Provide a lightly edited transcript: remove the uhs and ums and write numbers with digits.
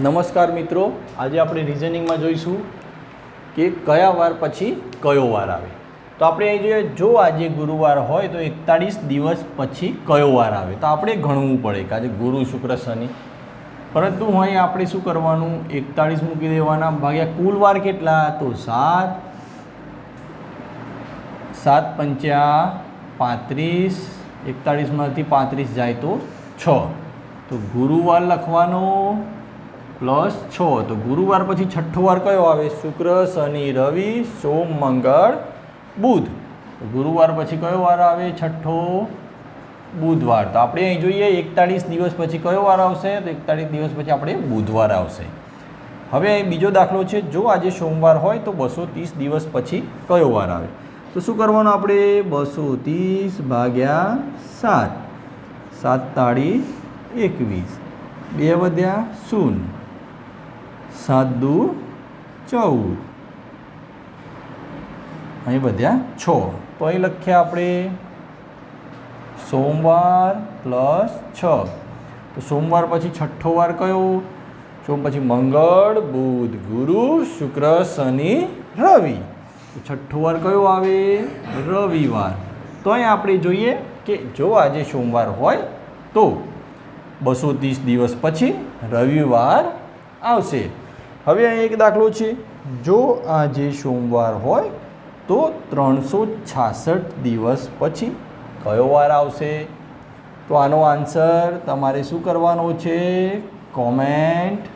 નમસ્કાર મિત્રો, આજે આપણે રિઝનિંગમાં જોઈશું કે કયા વાર પછી કયો વાર આવે. તો આપણે અહીં જોઈએ, જો આજે ગુરુવાર હોય તો 41 દિવસ પછી કયો વાર આવે. તો આપણે ગણવું પડે કે આજે ગુરુ શુક્ર શનિ, પરંતુ અહીં આપણે શું કરવાનું, 41 મૂકી દેવાના, ભાગ્યા કુલ વાર કેટલા, તો 7, 7 પંચ્યા 35, 41માંથી 35 જાય તો 6. તો ગુરુવાર લખવાનો પ્લસ 6. તો ગુરુવાર પછી છઠ્ઠો વાર કયો આવે, શુક્ર શનિ રવિ સોમ મંગળ બુધ. તો ગુરુવાર પછી કયો વાર આવે, છઠ્ઠો બુધવાર. તો આપણે અહીં જોઈએ 41 દિવસ પછી કયો વાર આવશે, તો 41 દિવસ પછી આપણે બુધવાર આવશે. હવે અહીં બીજો દાખલો છે, જો આજે સોમવાર હોય તો 230 દિવસ પછી કયો વાર આવે. તો શું કરવાનું આપણે, 230 ભાગ્યા 7, 7 તાળી 21, 2 વધ્યા 0, 7 દુ 14, અહીં વધ્યા 6. તો અહીં લખ્યા આપણે સોમવાર પ્લસ 6. તો સોમવાર પછી છઠ્ઠો વાર કયો, સોમ પછી મંગળ બુધ ગુરુ શુક્ર શનિ રવિ. તો છઠ્ઠો વાર કયો આવે, રવિવાર. તો અહીં આપણે જોઈએ કે જો આજે સોમવાર હોય તો 230 દિવસ પછી રવિવાર આવશે. હવે અહીં એક દાખલો છે, જો આજે સોમવાર હોય તો 366 દિવસ પછી કયો વાર આવશે. તો આનો આન્સર તમારે શું કરવાનો છે, કોમેન્ટ